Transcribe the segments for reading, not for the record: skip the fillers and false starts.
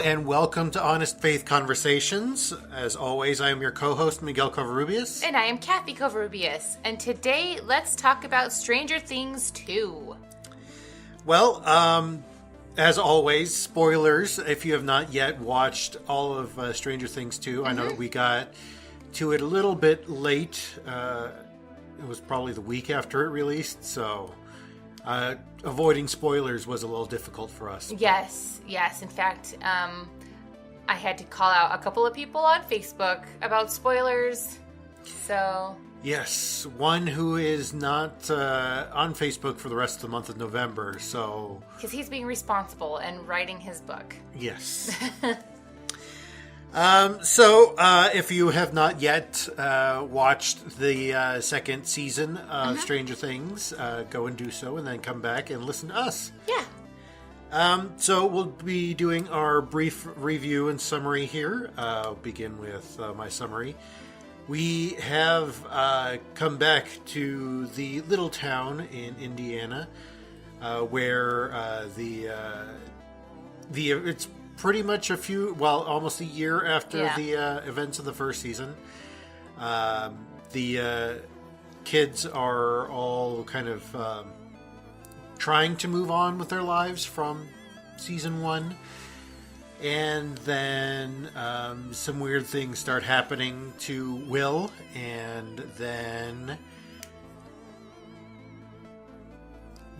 and welcome to Honest Faith Conversations. As always, I am your co-host, Miguel Covarrubias. And I am Kathy Covarrubias. And today, let's talk about Stranger Things 2. Well, as always, spoilers if you have not yet watched all of Stranger Things 2. I know that we got to it a little bit late. It was probably the week after it released, so avoiding spoilers was a little difficult for us. Yes. In fact, I had to call out a couple of people on Facebook about spoilers. So... Yes, one who is not on Facebook for the rest of the month of November, so... Because he's being responsible and writing his book. Yes. So, if you have not yet watched the second season of Stranger Things, go and do so, and then come back and listen to us. Yeah. So we'll be doing our brief review and summary here. I'll begin with my summary. We have come back to the little town in Indiana, where it's pretty much almost a year after the events of the first season. The kids are all kind of trying to move on with their lives from season 1. And then some weird things start happening to Will, and then...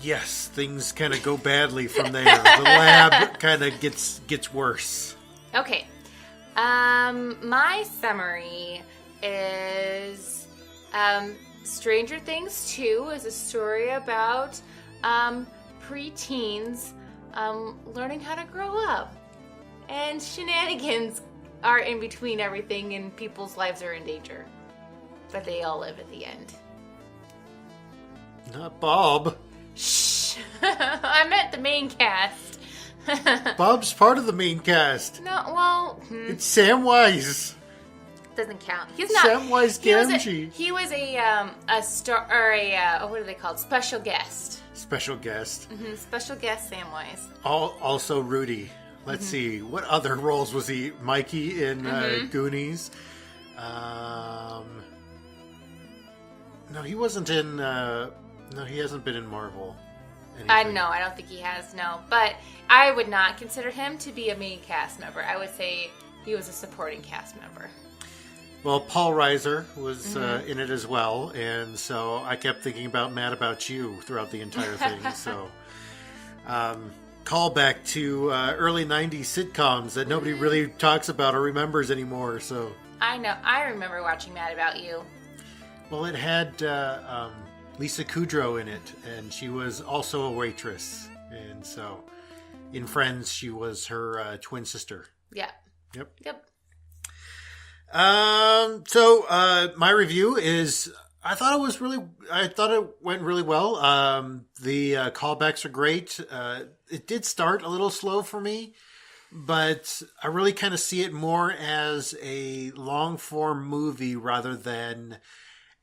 Yes, things kind of go badly from there. The lab kind of gets worse. Okay. My summary is Stranger Things 2 is a story about preteens learning how to grow up. And shenanigans are in between everything, and people's lives are in danger. But they all live at the end. Not Bob. Shh. I meant the main cast. Bob's part of the main cast. No, well... It's Samwise. Doesn't count. He's not... Samwise Gamgee. He was a star... Or a... what are they called? Special guest. Special guest. Mm-hmm. Special guest Samwise. Also Rudy. Let's see. What other roles was he? Mikey in Goonies. No, he wasn't in... no, he hasn't been in Marvel. No, I don't think he has, no. But I would not consider him to be a main cast member. I would say he was a supporting cast member. Well, Paul Reiser was in it as well. And so I kept thinking about Mad About You throughout the entire thing. So... callback to early 90s sitcoms that nobody really talks about or remembers anymore. So I know. I remember watching Mad About You. Well, it had Lisa Kudrow in it, and she was also a waitress. And so in Friends, she was her twin sister. Yeah. Yep. So my review is... I thought it went really well. The callbacks are great. It did start a little slow for me, but I really kind of see it more as a long form movie rather than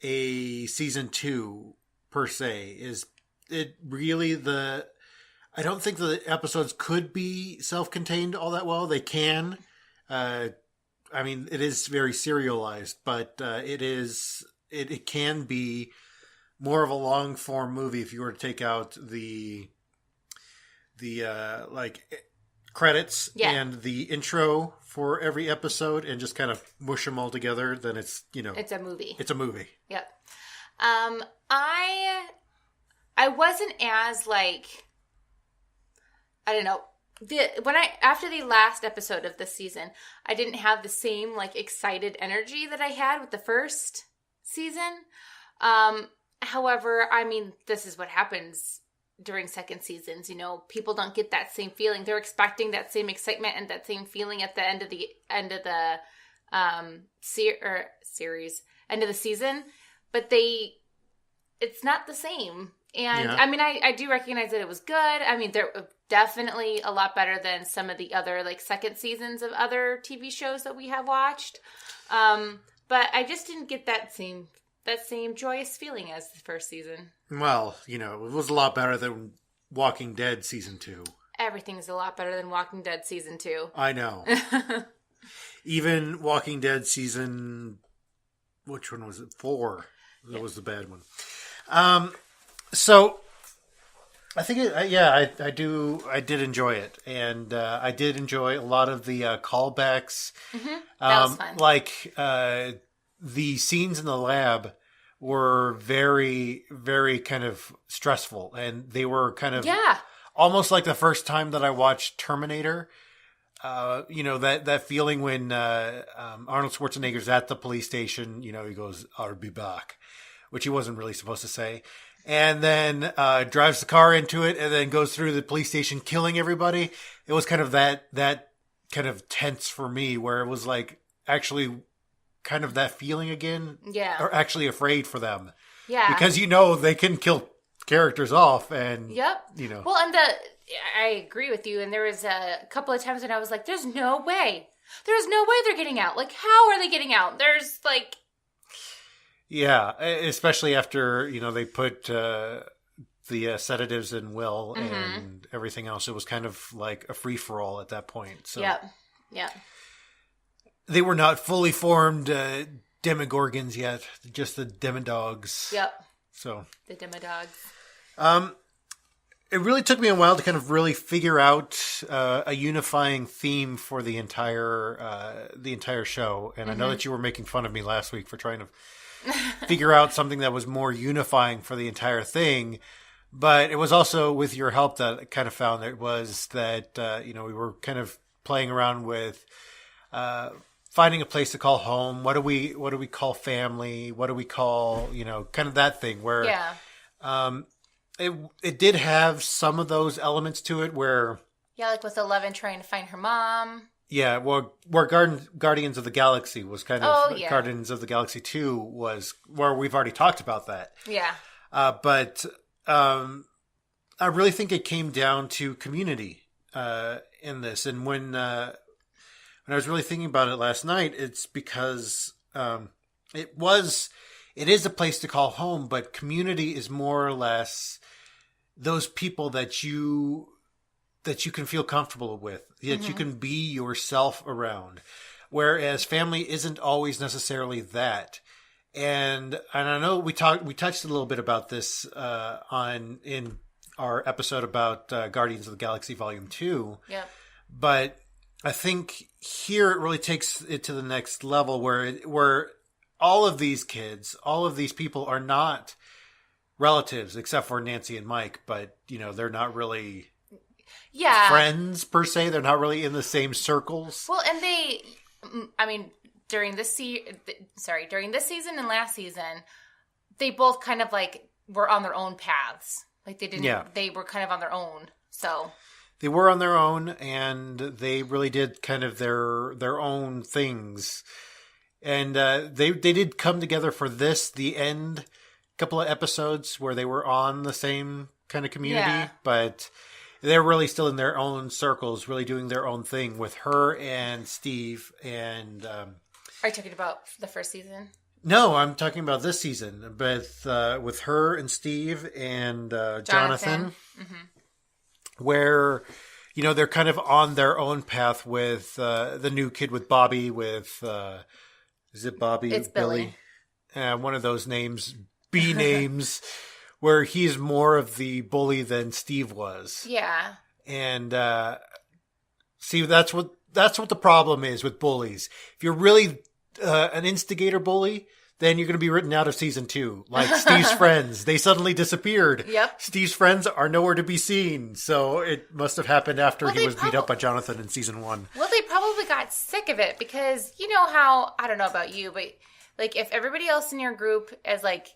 a season 2 per se. Is it really I don't think the episodes could be self-contained all that well. They can. I mean, it is very serialized, but it can be more of a long form movie if you were to take out the credits and the intro for every episode and just kind of mush them all together. Then it's it's a movie. It's a movie. Yep. I wasn't as I don't know. After the last episode of this season, I didn't have the same excited energy that I had with the first season. However, I mean, this is what happens during second seasons. People don't get that same feeling. They're expecting that same excitement and that same feeling at the end of the series, end of the season, but it's not the same. And I mean, I do recognize that it was good. I mean, they're definitely a lot better than some of the other second seasons of other TV shows that we have watched. But I just didn't get that same joyous feeling as the first season. Well, it was a lot better than Walking Dead season 2. everything's a lot better than Walking Dead season 2. I know. Even Walking Dead season, which one was it? 4. That was the bad one. So I think, I did enjoy it. And I did enjoy a lot of the callbacks. Mm-hmm. That was fun. Like the scenes in the lab were very, very kind of stressful. And they were kind of almost like the first time that I watched Terminator. That feeling when Arnold Schwarzenegger's at the police station, he goes, "I'll be back," which he wasn't really supposed to say. And then drives the car into it and then goes through the police station killing everybody. It was kind of that kind of tense for me, where it was like actually kind of that feeling again. Yeah. Or actually afraid for them. Yeah. Because they can kill characters off and Well, and I agree with you. And there was a couple of times when I was like, there's no way they're getting out. Like, how are they getting out? There's like... Yeah, especially after, they put the sedatives in Will and everything else. It was kind of like a free-for-all at that point. So Yeah. They were not fully formed demogorgons yet, just the demodogs. Yep. So the demodogs. It really took me a while to kind of really figure out a unifying theme for the entire show. And I know that you were making fun of me last week for trying to figure out something that was more unifying for the entire thing. But it was also with your help that I kind of found it was that, we were kind of playing around with finding a place to call home. What do we call family? What do we call, kind of that thing where it did have some of those elements to it where... Yeah, like with 11 trying to find her mom. Yeah, well, where Guardians of the Galaxy was kind of... Guardians of the Galaxy 2 was where we've already talked about that. Yeah. But I really think it came down to community in this. And when I was really thinking about it last night, it's because it is a place to call home, but community is more or less those people that you can feel comfortable with, that you can be yourself around. Whereas family isn't always necessarily that. And I know we touched a little bit about this in our episode about Guardians of the Galaxy Volume 2. Yeah. But I think here it really takes it to the next level where all of these kids, all of these people are not relatives except for Nancy and Mike, but they're not really friends per se. They're not really in the same circles. Well, and during this season and last season, they both kind of like were on their own paths. Like they were kind of on their own. So they were on their own, and they really did kind of their own things. And they did come together for the end couple of episodes where they were on the same kind of community, but they're really still in their own circles, really doing their own thing with her and Steve. And are you talking about the first season? No, I'm talking about this season, but with her and Steve and Jonathan, where they're kind of on their own path with the new kid with Bobby. With is it Bobby? It's Billy. One of those names, B names, where he's more of the bully than Steve was. Yeah. And see, that's what the problem is with bullies. If you're really an instigator bully, then you're going to be written out of season 2. Like Steve's friends, they suddenly disappeared. Yep. Steve's friends are nowhere to be seen. So it must have happened after he was beat up by Jonathan in season 1. Well, they probably got sick of it because you know how, I don't know about you, but like if everybody else in your group has like,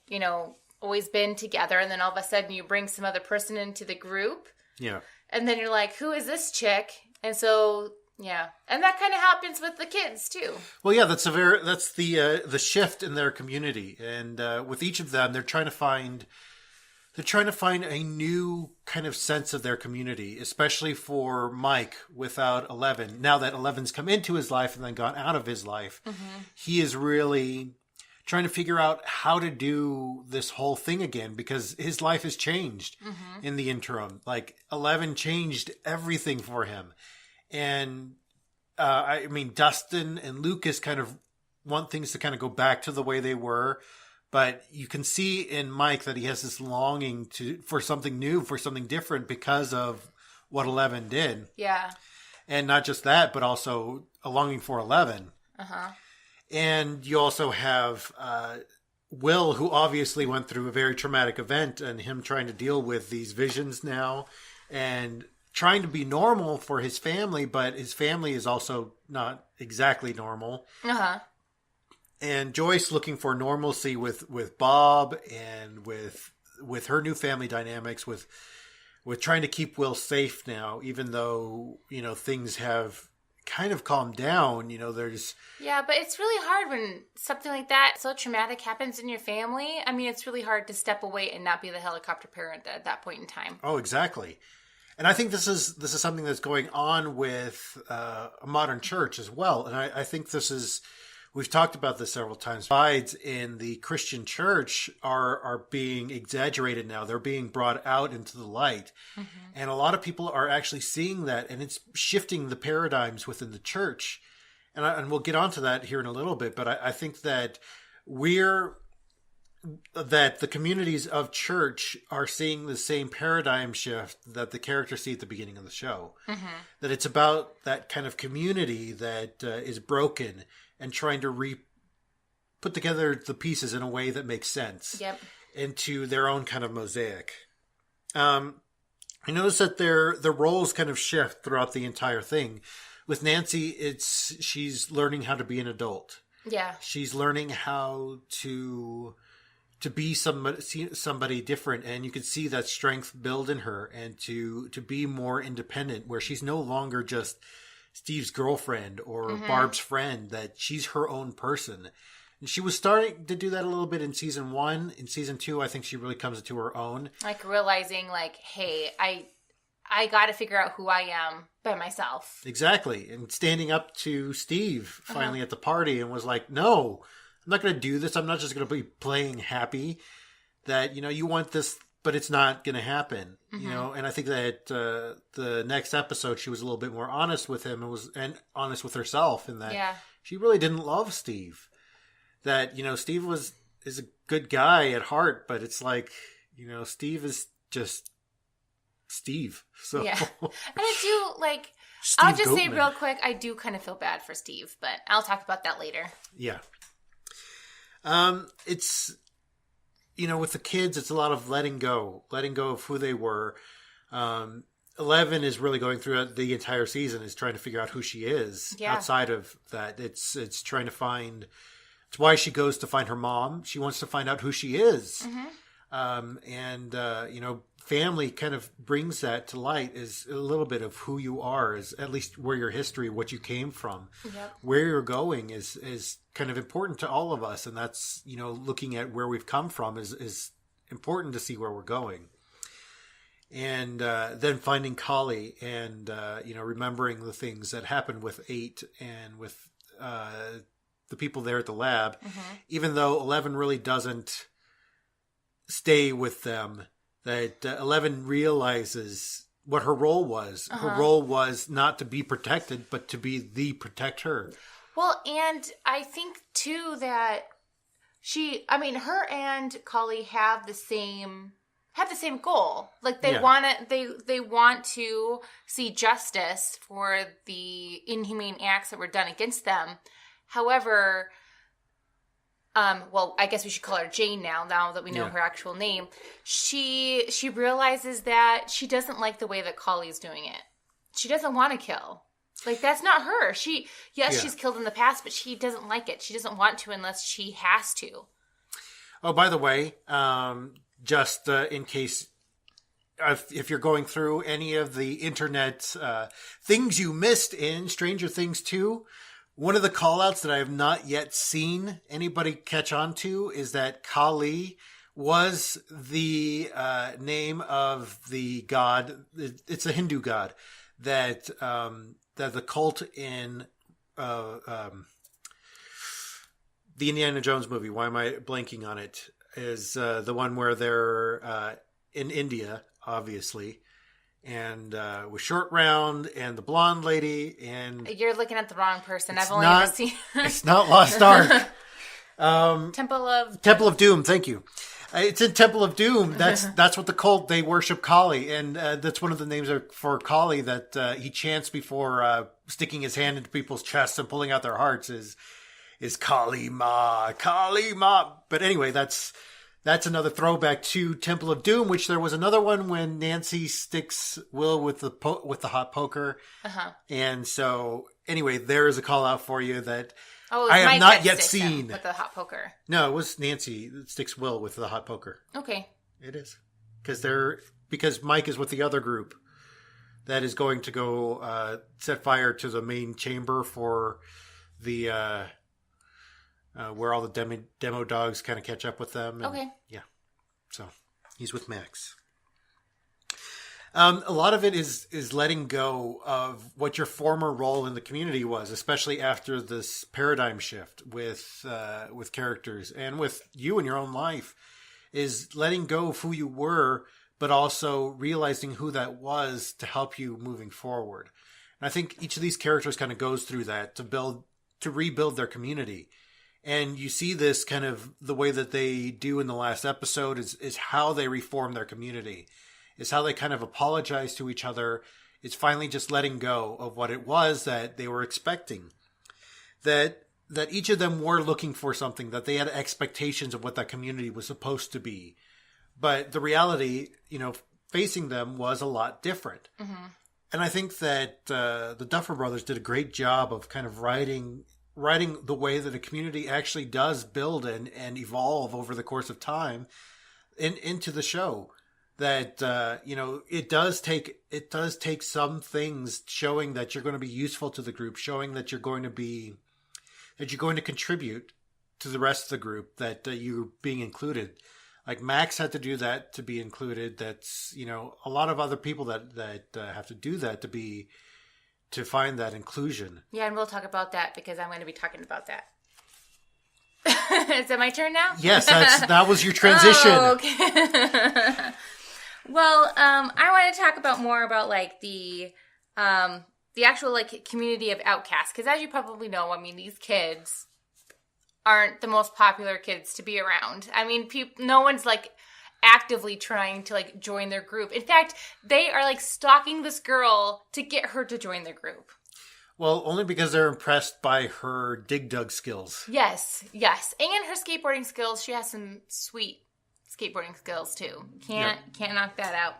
always been together and then all of a sudden you bring some other person into the group. Yeah. And then you're like, who is this chick? And so... Yeah, and that kind of happens with the kids too. Well, yeah, that's the shift in their community, and with each of them, they're trying to find a new kind of sense of their community, especially for Mike without 11. Now that 11's come into his life and then gone out of his life, he is really trying to figure out how to do this whole thing again, because his life has changed in the interim. Like 11 changed everything for him. And I mean, Dustin and Lucas kind of want things to kind of go back to the way they were. But you can see in Mike that he has this longing for something new, for something different because of what 11 did. Yeah. And not just that, but also a longing for 11. And you also have Will, who obviously went through a very traumatic event, and him trying to deal with these visions now and trying to be normal for his family, but his family is also not exactly normal. And Joyce looking for normalcy with Bob and with her new family dynamics, with trying to keep Will safe now, even though, you know, things have kind of calmed down. You know, there's... Yeah, but it's really hard when something like that, so traumatic, happens in your family. I mean, it's really hard to step away and not be the helicopter parent at that point in time. Oh, exactly. And I think this is something that's going on with a modern church as well. And I think this is... We've talked about this several times. Divides in the Christian church are being exaggerated now. They're being brought out into the light. And a lot of people are actually seeing that, and it's shifting the paradigms within the church. And we'll get onto that here in a little bit, but I think that the communities of church are seeing the same paradigm shift that the characters see at the beginning of the show. That it's about that kind of community that is broken and trying to put together the pieces in a way that makes sense into their own kind of mosaic. I noticed that their roles kind of shift throughout the entire thing. With Nancy, she's learning how to be an adult. Yeah. She's learning how to be somebody different, and you can see that strength build in her, and to be more independent, where she's no longer just Steve's girlfriend or Barb's friend, that she's her own person. And she was starting to do that a little bit in season 1. In season 2, I think she really comes into her own. Like realizing, like, hey, I got to figure out who I am by myself. Exactly. And standing up to Steve finally at the party, and was like, no, I'm not going to do this. I'm not just going to be playing happy. That, you know, you want this, but it's not going to happen, you know? And I think that the next episode, she was a little bit more honest with him and honest with herself, in that she really didn't love Steve. That, you know, Steve is a good guy at heart, but it's like, you know, Steve is just Steve. So yeah. And I do, like, Steve I'll just Goatman. Say real quick, I do kind of feel bad for Steve, but I'll talk about that later. Yeah. It's... You know, with the kids, it's a lot of letting go of who they were. 11 is really going through the entire season, is trying to figure out who she is outside of that. It's trying to find, it's why she goes to find her mom. She wants to find out who she is. You know, family kind of brings that to light, is a little bit of who you are, is at least where your history, what you came from, where you're going is kind of important to all of us. And that's, you know, looking at where we've come from is important to see where we're going. And then finding Kali and, you know, remembering the things that happened with 8 and with the people there at the lab, even though 11 really doesn't stay with them, that 11 realizes what her role was. Her role was not to be protected, but to be the protector. Well, and I think too that her and Kali have the same goal. Like they want to see justice for the inhumane acts that were done against them. However, well, I guess we should call her Jane now that we know her actual name. She realizes that she doesn't like the way that Kali's doing it. She doesn't want to kill. Like, that's not her. She's killed in the past, but she doesn't like it. She doesn't want to unless she has to. Oh, by the way, just in case, if you're going through any of the internet things you missed in Stranger Things 2, one of the call-outs that I have not yet seen anybody catch on to is that Kali was the name of the god. It's a Hindu god that the cult in the the Indiana Jones movie. Why am I blanking on it? Is the one where they're in India, obviously, and with Short Round and the blonde lady. And you're looking at the wrong person. I've only ever seen. It's not Lost Ark. Temple of Doom. Thank you. It's in Temple of Doom. That's what the cult, they worship Kali, and that's one of the names for Kali that he chants before sticking his hand into people's chests and pulling out their hearts is Kali Ma, Kali Ma. But anyway, that's another throwback to Temple of Doom, which there was another one when Nancy sticks Will with the hot poker. And so anyway, there is a call out for you that I have not yet seen. With the hot poker. No, it was Nancy that sticks Will with the hot poker. Okay. It is. Because Mike is with the other group that is going to go set fire to the main chamber for the where all the demo dogs kind of catch up with them. And, okay. Yeah. So he's with Max. A lot of it is letting go of what your former role in the community was, especially after this paradigm shift with characters and with you in your own life, is letting go of who you were, but also realizing who that was to help you moving forward. And I think each of these characters kind of goes through that to rebuild their community. And you see this kind of the way that they do in the last episode is how they reform their community. Is how they kind of apologize to each other. It's finally just letting go of what it was that they were expecting. That each of them were looking for something, that they had expectations of what that community was supposed to be. But the reality, facing them was a lot different. Mm-hmm. And I think that the Duffer Brothers did a great job of kind of writing the way that a community actually does build and evolve over the course of time into the show. That it does take some things showing that you're going to be useful to the group, showing that you're going to contribute to the rest of the group, that you're being included. Like Max had to do that to be included. That's a lot of other people that have to do that to find that inclusion. Yeah, and we'll talk about that because I'm going to be talking about that. Is it my turn now? Yes, that was your transition. Oh, okay. Well, I want to talk more about like the actual like community of outcasts, because as you probably know, I mean, these kids aren't the most popular kids to be around. I mean, no one's like actively trying to like join their group. In fact, they are like stalking this girl to get her to join their group. Well, only because they're impressed by her dig dug skills. Yes, and her skateboarding skills. She has some sweet skateboarding skills too. Can't knock that out.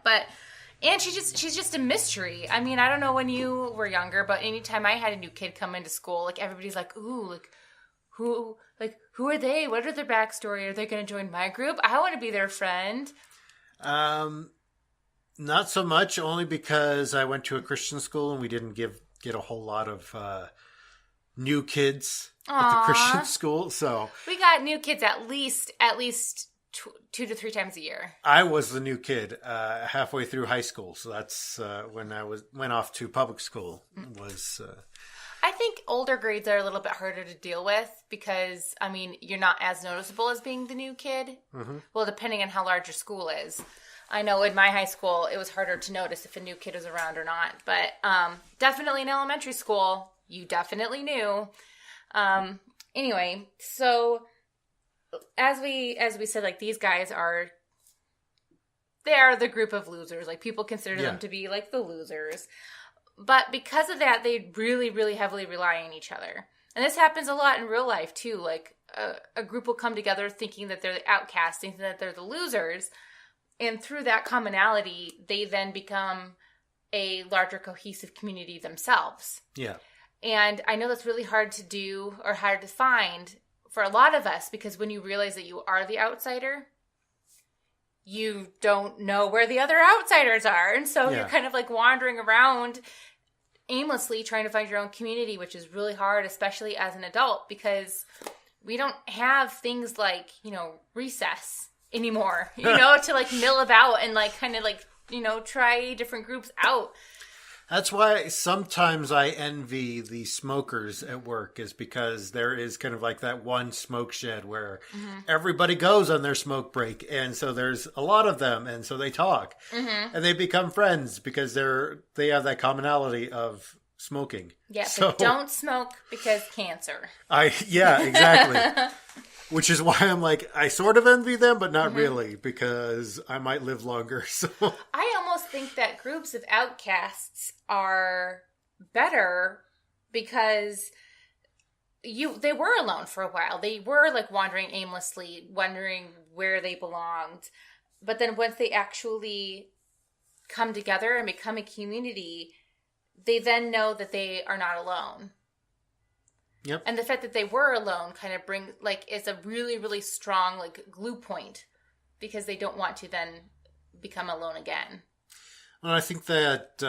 And she's just a mystery. I mean, I don't know when you were younger, but anytime I had a new kid come into school, like everybody's like, "Ooh, who are they? What are their backstory? Are they going to join my group? I want to be their friend." Not so much, only because I went to a Christian school and we didn't get a whole lot of new kids at the Christian school. So we got new kids at least 2 to 3 times a year. I was the new kid halfway through high school, so that's when I went off to public school. I think older grades are a little bit harder to deal with because, I mean, you're not as noticeable as being the new kid. Mm-hmm. Well, depending on how large your school is. I know in my high school, it was harder to notice if a new kid was around or not. But definitely in elementary school, you definitely knew. Anyway, so as we said, like these guys they are the group of losers. Like people consider them to be like the losers. But because of that, they really, really heavily rely on each other. And this happens a lot in real life too. Like a group will come together thinking that they're the outcasts, thinking that they're the losers. And through that commonality, they then become a larger cohesive community themselves. Yeah. And I know that's really hard to do or hard to find for a lot of us, because when you realize that you are the outsider, you don't know where the other outsiders are. And so you're kind of like wandering around aimlessly trying to find your own community, which is really hard, especially as an adult, because we don't have things like, recess anymore, to like mill about and like kind of like, try different groups out. That's why sometimes I envy the smokers at work, is because there is kind of like that one smoke shed where everybody goes on their smoke break. And so there's a lot of them. And so they talk and they become friends because they have that commonality of smoking. Yeah, so, but don't smoke because cancer. Yeah, exactly. Which is why I'm like, I sort of envy them, but not really, because I might live longer. So I almost think that groups of outcasts are better because they were alone for a while. They were like wandering aimlessly, wondering where they belonged. But then once they actually come together and become a community, they then know that they are not alone. Yep. And the fact that they were alone kind of is a really, really strong glue point, because they don't want to then become alone again. Well, I think that,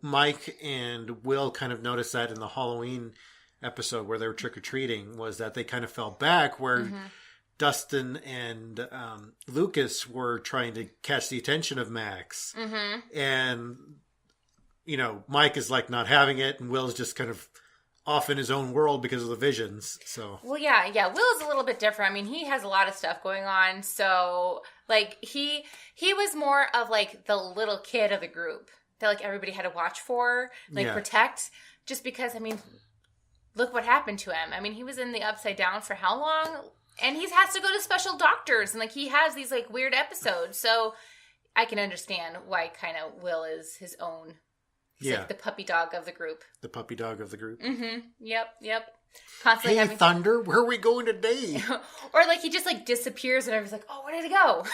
Mike and Will kind of noticed that in the Halloween episode where they were trick-or-treating, was that they kind of fell back where Dustin and Lucas were trying to catch the attention of Max. And, Mike is like not having it, and Will's just kind of off in his own world because of the visions. So Will is a little bit different. I mean, he has a lot of stuff going on. So he was more of the little kid of the group that everybody had to watch for, protect, just because, I mean, look what happened to him. I mean, he was in the Upside Down for how long? And he has to go to special doctors, and he has these weird episodes. So I can understand why kind of Will is his own. He's the puppy dog of the group. The puppy dog of the group. Yep. Constantly hey, Thunder, where are we going today? Or he just disappears and everyone's like, oh, where did he go?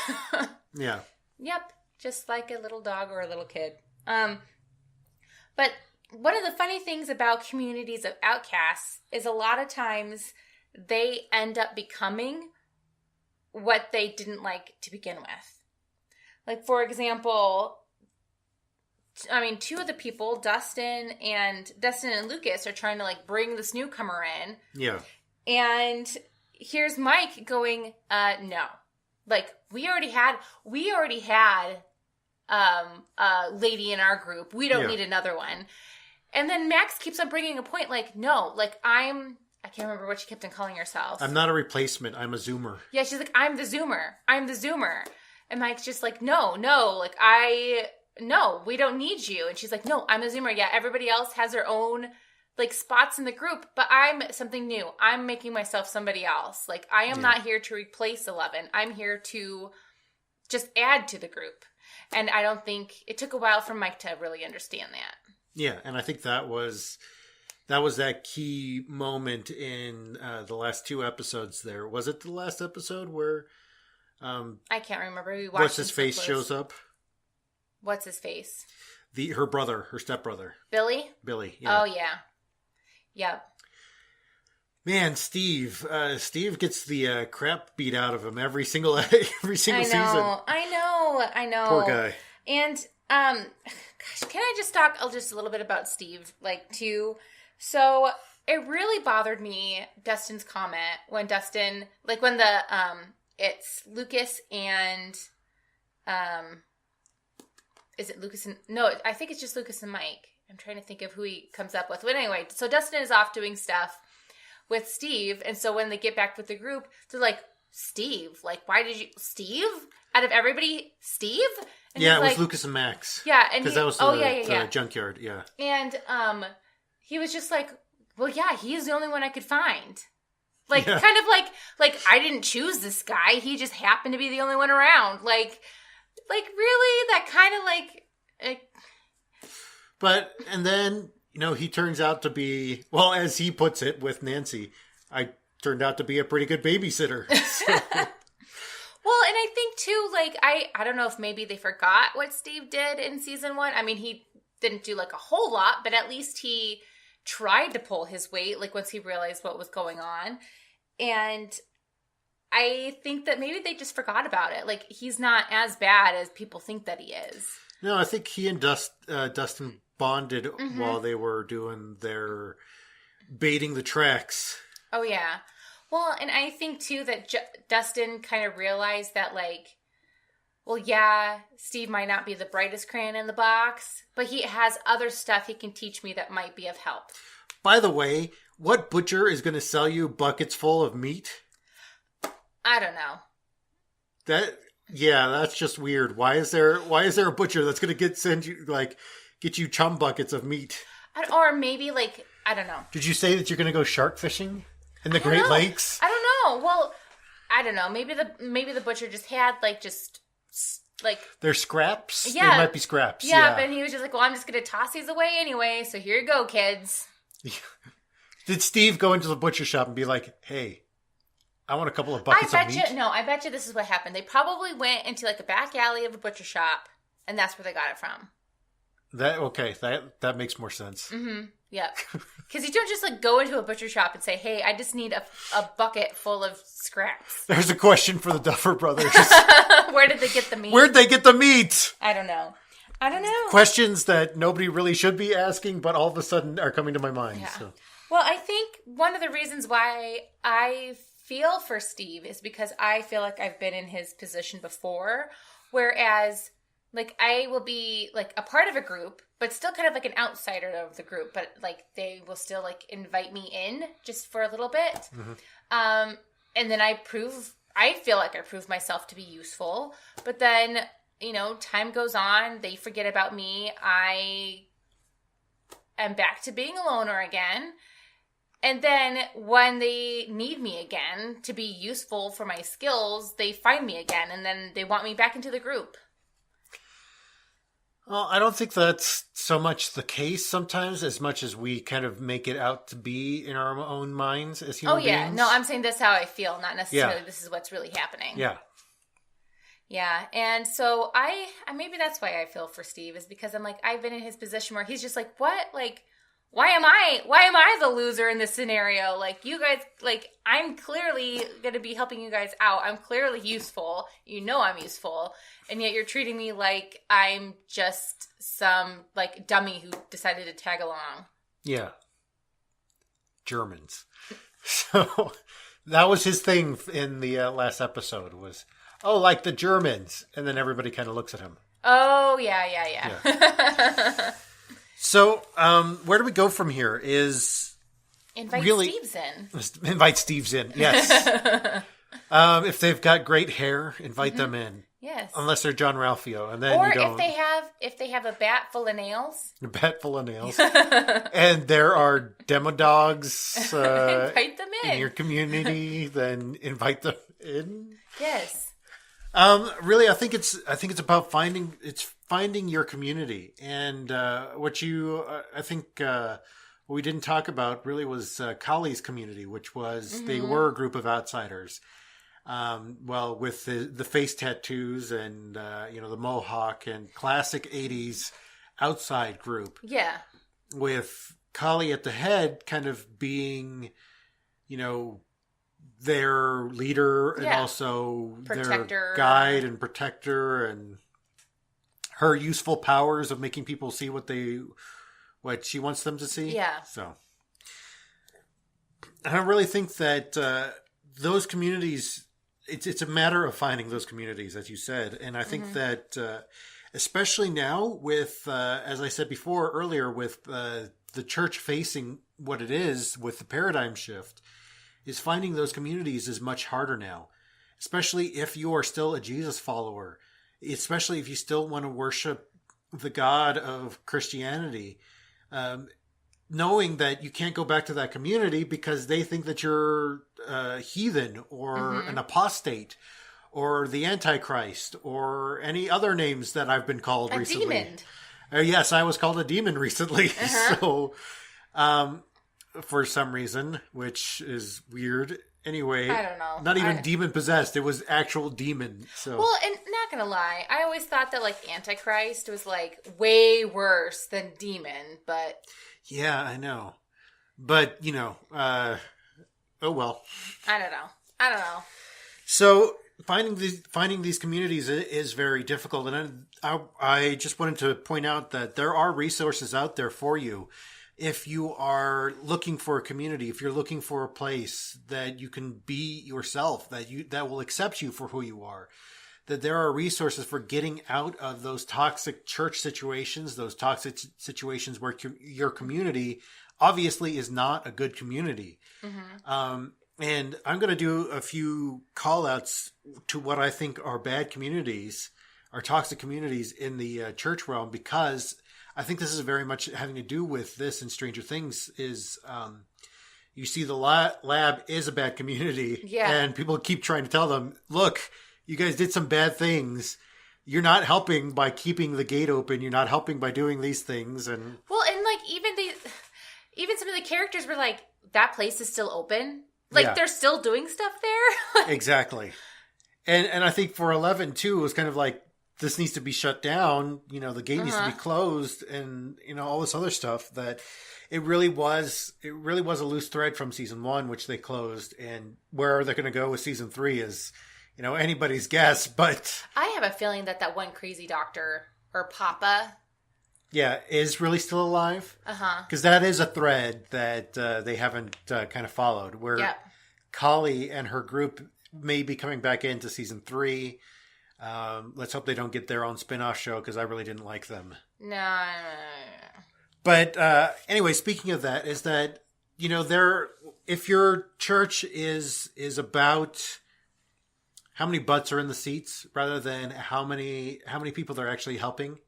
Yeah. Yep. Just like a little dog or a little kid. But one of the funny things about communities of outcasts is a lot of times they end up becoming what they didn't like to begin with. For example, I mean, two of the people, Dustin and Lucas, are trying to bring this newcomer in. Yeah. And here's Mike going, no. We already had a lady in our group. We don't need another one. And then Max keeps on bringing a point no, I can't remember what she kept on calling herself. I'm not a replacement. I'm a Zoomer. Yeah, she's like, I'm the Zoomer. And Mike's just no, we don't need you. And she's like, no, I'm a Zoomer. Yeah, everybody else has their own spots in the group, but I'm something new. I'm making myself somebody else. I am not here to replace 11. I'm here to just add to the group. And I don't think it took a while for Mike to really understand that. Yeah, and I think that was that key moment in the last two episodes there. Was it the last episode where I can't remember. We watched What's his face shows up? What's his face? Her brother, her stepbrother. Billy, yeah. Oh, yeah. Yep. Man, Steve gets the crap beat out of him every single season. I know. Poor guy. And, gosh, can I just talk just a little bit about Steve, too? So, it really bothered me, Dustin's comment, when Dustin, when it's Lucas and, is it Lucas and... No, I think it's just Lucas and Mike. I'm trying to think of who he comes up with. But anyway, so Dustin is off doing stuff with Steve. And so when they get back with the group, they're like, Steve? Why did you... Steve? Out of everybody, Steve? And yeah, it was Lucas and Max. Yeah. Because that was the junkyard, yeah. And he was just well, yeah, he's the only one I could find. Kind of I didn't choose this guy. He just happened to be the only one around. Really? That kind of But, and then, he turns out to be, well, as he puts it with Nancy, I turned out to be a pretty good babysitter. So. Well, and I think, too, I don't know if maybe they forgot what Steve did in season 1. I mean, he didn't do, a whole lot, but at least he tried to pull his weight, once he realized what was going on. And I think that maybe they just forgot about it. He's not as bad as people think that he is. No, I think he and Dustin bonded while they were doing their baiting the tracks. Oh, yeah. Well, and I think, too, that Dustin kind of realized that, well, yeah, Steve might not be the brightest crayon in the box, but he has other stuff he can teach me that might be of help. By the way, what butcher is going to sell you buckets full of meat? I don't know. That's just weird. Why is there a butcher that's going to get you chum buckets of meat? Or maybe I don't know. Did you say that you're going to go shark fishing in the Great Lakes? I don't know. Well, I don't know. Maybe the butcher just had they're scraps? Yeah. They might be scraps. Yeah, but he was just like, well, I'm just going to toss these away anyway, so here you go, kids. Did Steve go into the butcher shop and be like, hey, I want a couple of buckets of meat? I bet you this is what happened. They probably went into a back alley of a butcher shop, and that's where they got it from. That makes more sense. Mm-hmm. Yeah. Because you don't just go into a butcher shop and say, hey, I just need a bucket full of scraps. There's a question for the Duffer Brothers. Where did they get the meat? Where'd they get the meat? I don't know. Questions that nobody really should be asking, but all of a sudden are coming to my mind. Yeah. So. Well, I think one of the reasons why I feel for Steve is because I feel like I've been in his position before, whereas I will be a part of a group, but still kind of an outsider of the group, but they will still invite me in just for a little bit. Mm-hmm. And then I feel like I prove myself to be useful, but then, time goes on, they forget about me. I am back to being a loner again. And then when they need me again to be useful for my skills, they find me again, and then they want me back into the group. Well, I don't think that's so much the case sometimes as much as we kind of make it out to be in our own minds as human beings. Oh, yeah. No, I'm saying that's how I feel, not necessarily this is what's really happening. Yeah. Yeah. And so maybe that's why I feel for Steve, is because I've been in his position where he's just what? Why am I the loser in this scenario? You guys, I'm clearly going to be helping you guys out. I'm clearly useful. I'm useful. And yet you're treating me like I'm just some, dummy who decided to tag along. Yeah. Germans. So that was his thing in the last episode was, like the Germans. And then everybody kind of looks at him. Oh, yeah. So, where do we go from here? Invite Steve's in, yes. If they've got great hair, invite them in. Yes. Unless they're John Ralphio, and then if they have a bat full of nails. A bat full of nails. And there are demo dogs invite them in your community, then invite them in. Yes. Really, I think it's about finding your community, and what we didn't talk about really was Kali's community, which was they were a group of outsiders. With the face tattoos and the mohawk and classic '80s outside group. Yeah. With Kali at the head, kind of being, their leader and also protector, their guide and protector, and her useful powers of making people see what she wants them to see. Yeah. So I really think that those communities, it's a matter of finding those communities, as you said. And I think that especially now with, as I said earlier, with the church facing what it is with the paradigm shift, is finding those communities is much harder now, especially if you are still a Jesus follower, especially if you still want to worship the God of Christianity, knowing that you can't go back to that community because they think that you're a heathen or an apostate or the Antichrist or any other names that I've been called recently. Demon. Yes, I was called a demon recently. So, for some reason, which is weird. Anyway, I don't know. Not even demon possessed. It was actual demon. So. Well, and not gonna lie, I always thought that Antichrist was way worse than demon, but yeah, I know. But oh well. I don't know. So finding these communities is very difficult, and I just wanted to point out that there are resources out there for you. If you are looking for a community, if you're looking for a place that you can be yourself, that will accept you for who you are, that there are resources for getting out of those toxic church situations, those toxic situations where your community obviously is not a good community. And I'm going to do a few call outs to what I think are bad communities, are toxic communities in the church realm, because I think this is very much having to do with this in Stranger Things is, you see the lab is a bad community, and people keep trying to tell them, look, you guys did some bad things. You're not helping by keeping the gate open. You're not helping by doing these things. And like even some of the characters were like, that place is still open. Like they're still doing stuff there. Exactly. And I think for 11 too, it was kind of like, this needs to be shut down. The gate needs to be closed, and all this other stuff. That it really was a loose thread from season 1, which they closed, and where they're going to go with season 3 is, anybody's guess. But I have a feeling that one crazy doctor or Papa, is really still alive. Because that is a thread that they haven't kind of followed. Where Kali and her group may be coming back into season 3. Let's hope they don't get their own spin-off show, because I really didn't like them. No. But anyway, speaking of that, is that if your church is about how many butts are in the seats rather than how many people they're actually helping,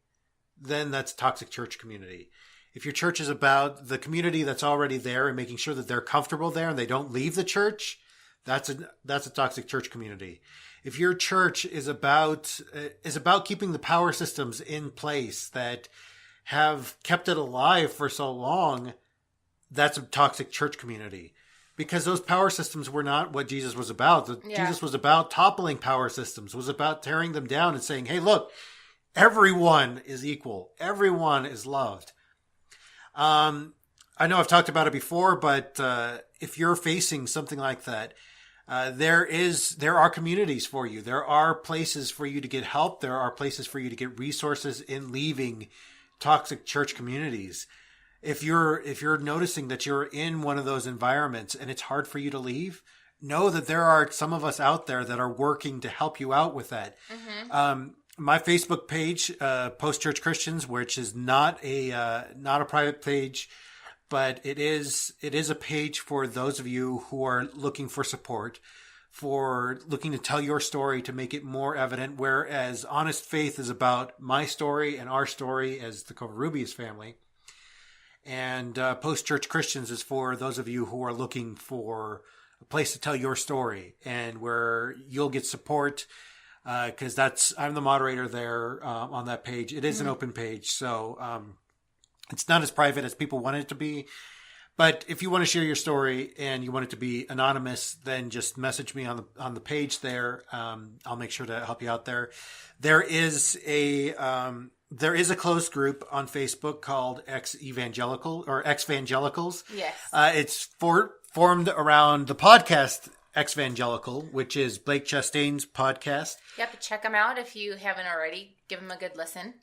then that's toxic church community. If your church is about the community that's already there and making sure that they're comfortable there and they don't leave the church, that's a toxic church community. If your church is about keeping the power systems in place that have kept it alive for so long, that's a toxic church community. Because those power systems were not what Jesus was about. Jesus was about toppling power systems, was about tearing them down and saying, hey, look, everyone is equal. Everyone is loved. I know I've talked about it before, but if you're facing something like that, there are communities for you. There are places for you to get help. There are places for you to get resources in leaving toxic church communities. If you're noticing that you're in one of those environments and it's hard for you to leave, know that there are some of us out there that are working to help you out with that. My Facebook page, Post Church Christians, which is not a private page, but it is a page for those of you who are looking for support, for looking to tell your story to make it more evident, whereas Honest Faith is about my story and our story as the Covarrubias family. And Post-Church Christians is for those of you who are looking for a place to tell your story and where you'll get support, because I'm the moderator there on that page. It is an open page, so it's not as private as people want it to be. But if you want to share your story and you want it to be anonymous, then just message me on the page there. I'll make sure to help you out there. There is a closed group on Facebook called Exvangelicals. Yes. It's formed around the podcast Exvangelical, which is Blake Chastain's podcast. Yep, check them out if you haven't already. Give them a good listen.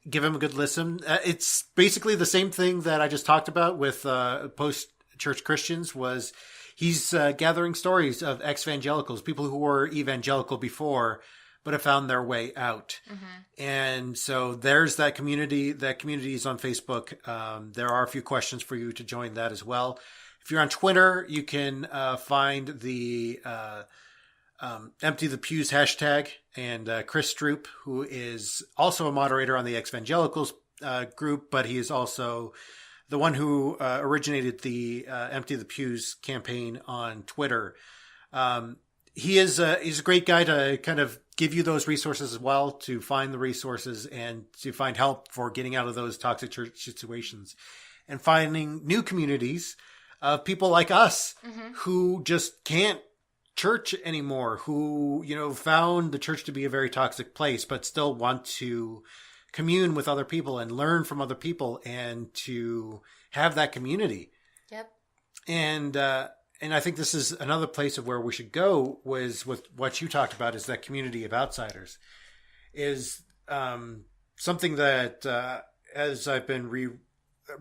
It's basically the same thing that I just talked about with Post-Church Christians. He's gathering stories of ex-evangelicals, people who were evangelical before but have found their way out. And so there's that community. That community is on Facebook. There are a few questions for you to join that as well. If you're on Twitter, you can find the Empty the Pews hashtag, and Chris Stroop, who is also a moderator on the Exvangelicals group, but he is also the one who originated the Empty the Pews campaign on Twitter. He's a great guy to kind of give you those resources as well, to find the resources and to find help for getting out of those toxic church situations and finding new communities of people like us who just can't church anymore, who, found the church to be a very toxic place, but still want to commune with other people and learn from other people and to have that community. Yep. And I think this is another place of where we should go, was with what you talked about, is that community of outsiders is something that as I've been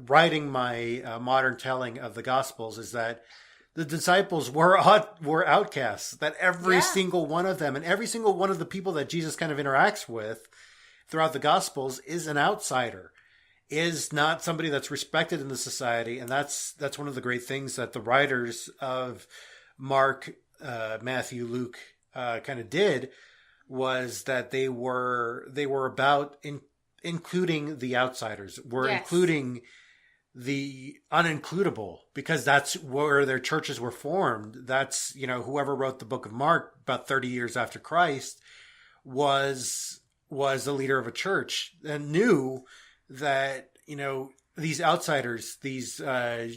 writing my modern telling of the Gospels, is that the disciples were outcasts, that every single one of them and every single one of the people that Jesus kind of interacts with throughout the Gospels is an outsider, is not somebody that's respected in the society. And that's one of the great things that the writers of Mark, Matthew, Luke kind of did, was that they were about including the outsiders, including the unincludable, because that's where their churches were formed. That's, whoever wrote the book of Mark about 30 years after Christ was the leader of a church and knew that, these outsiders, these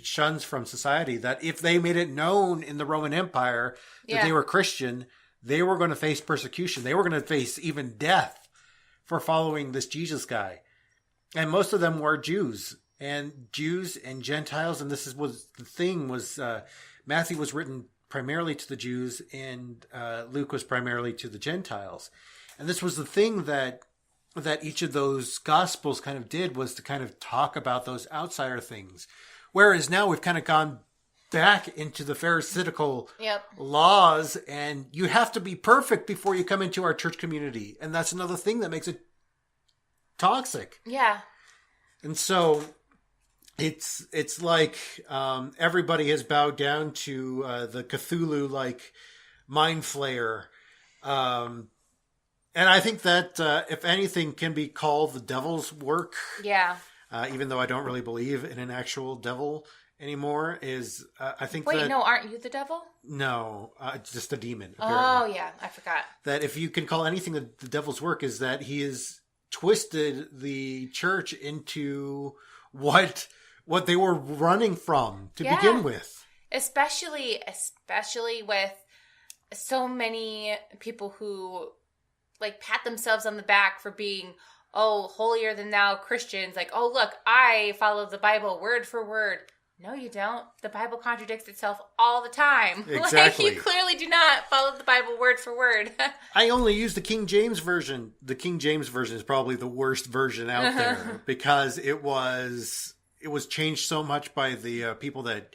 shuns from society, that if they made it known in the Roman Empire that they were Christian, they were going to face persecution. They were going to face even death for following this Jesus guy. And most of them were Jews and Gentiles. And Matthew was written primarily to the Jews, and Luke was primarily to the Gentiles. And this was the thing that each of those Gospels kind of did, was to kind of talk about those outsider things. Whereas now we've kind of gone back into the Pharisaical laws, and you have to be perfect before you come into our church community. And that's another thing that makes it toxic. Yeah. And so it's like everybody has bowed down to the Cthulhu-like mind flayer. And I think that, if anything, can be called the devil's work. Yeah. Even though I don't really believe in an actual devil anymore, is I think. Wait, no, aren't you the devil? No, it's just a demon. Apparently. Oh yeah, I forgot. That if you can call anything the devil's work, is that he has twisted the church into what they were running from to begin with. Especially with so many people who pat themselves on the back for being, holier than thou Christians. Like, oh, look, I follow the Bible word for word. No, you don't. The Bible contradicts itself all the time. Exactly. You clearly do not follow the Bible word for word. I only use the King James Version. The King James Version is probably the worst version out there because it was changed so much by the people that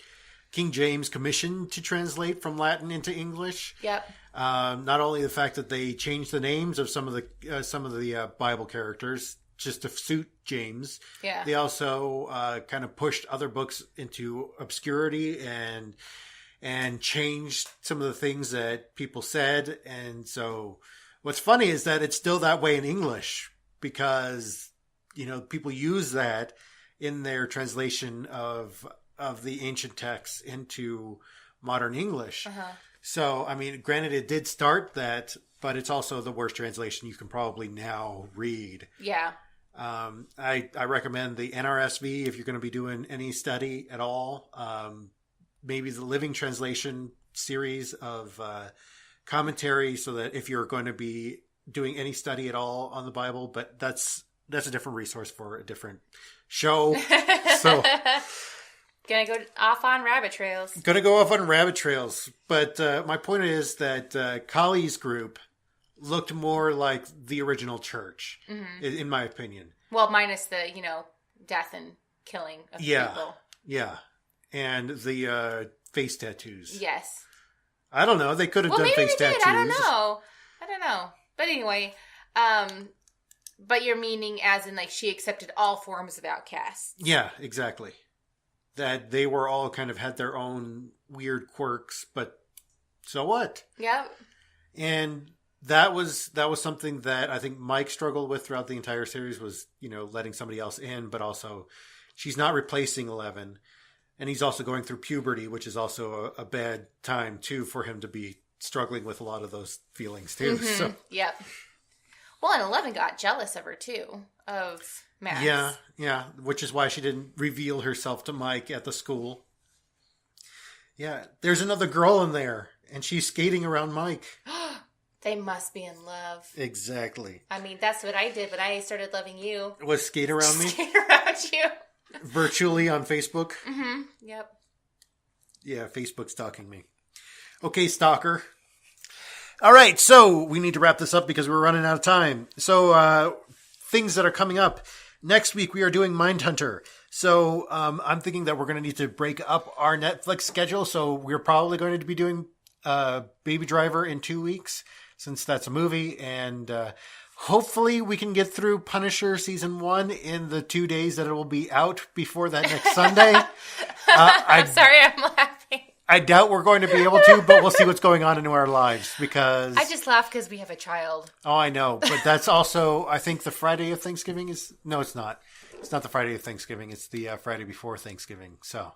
King James commissioned to translate from Latin into English. Yep. Not only the fact that they changed the names of some of the Bible characters just to suit James. Yeah. They also kind of pushed other books into obscurity and changed some of the things that people said. And so what's funny is that it's still that way in English because, people use that in their translation of the ancient texts into modern English. Uh-huh. So, I mean, granted, it did start that, but it's also the worst translation you can probably now read. Yeah. I recommend the NRSV if you're going to be doing any study at all. Maybe the Living Translation series of commentary, so that if you're going to be doing any study at all on the Bible, but that's a different resource for a different show. So Gonna go off on rabbit trails. But my point is that Kali's group looked more like the original church, in my opinion. Well, minus the, death and killing of people. Yeah. And the face tattoos. Yes. I don't know. They could have done face tattoos. I don't know. But anyway, but you're meaning as in she accepted all forms of outcasts. Yeah, exactly. That they were all kind of had their own weird quirks, but so what? Yep. And that was something that I think Mike struggled with throughout the entire series was, letting somebody else in, but also she's not replacing 11. And he's also going through puberty, which is also a bad time too for him to be struggling with a lot of those feelings too. Mm-hmm. So yep. Well, and 11 got jealous of her too, of Max. Yeah, which is why she didn't reveal herself to Mike at the school. Yeah, there's another girl in there, and she's skating around Mike. They must be in love. Exactly. I mean, that's what I did when I started loving you. Was skate around me? Skate around you. Virtually on Facebook? Mm-hmm. Yep. Yeah, Facebook's stalking me. Okay, stalker. All right, so we need to wrap this up because we're running out of time. So, things that are coming up. Next week, we are doing Mindhunter. So I'm thinking that we're going to need to break up our Netflix schedule. So we're probably going to be doing Baby Driver in 2 weeks, since that's a movie. And hopefully we can get through Punisher season 1 in the 2 days that it will be out before that next Sunday. I'm sorry, I'm laughing. I doubt we're going to be able to, but we'll see what's going on in our lives, because... I just laugh because we have a child. Oh, I know. But that's also, I think, the Friday of Thanksgiving is... No, it's not. It's not the Friday of Thanksgiving. It's the Friday before Thanksgiving. So,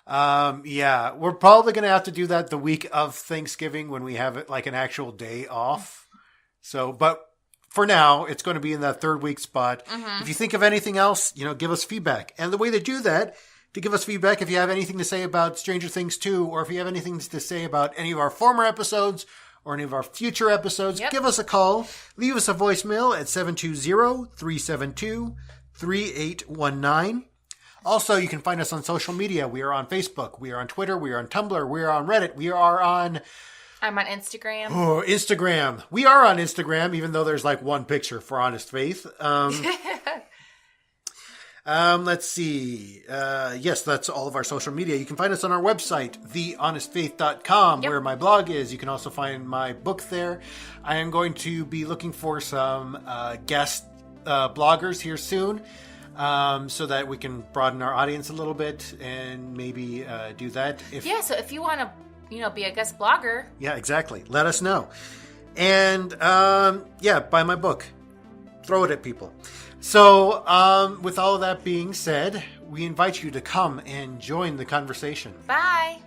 yeah, we're probably going to have to do that the week of Thanksgiving when we have it like an actual day off. So, but for now, it's going to be in that third week spot. If you think of anything else, give us feedback. And the way to do that... To give us feedback, if you have anything to say about Stranger Things 2, or if you have anything to say about any of our former episodes or any of our future episodes, give us a call. Leave us a voicemail at 720-372-3819. Also, you can find us on social media. We are on Facebook. We are on Twitter. We are on Tumblr. We are on Reddit. We are on... I'm on Instagram. Oh, Instagram. We are on Instagram, even though there's like one picture, for honest faith. Let's see. Yes, that's all of our social media. You can find us on our website, thehonestfaith.com, where my blog is. You can also find my book there. I am going to be looking for some guest bloggers here soon, so that we can broaden our audience a little bit and maybe do that. So if you want to, be a guest blogger. Yeah, exactly. Let us know. And, buy my book. Throw it at people. So, with all of that being said, we invite you to come and join the conversation. Bye.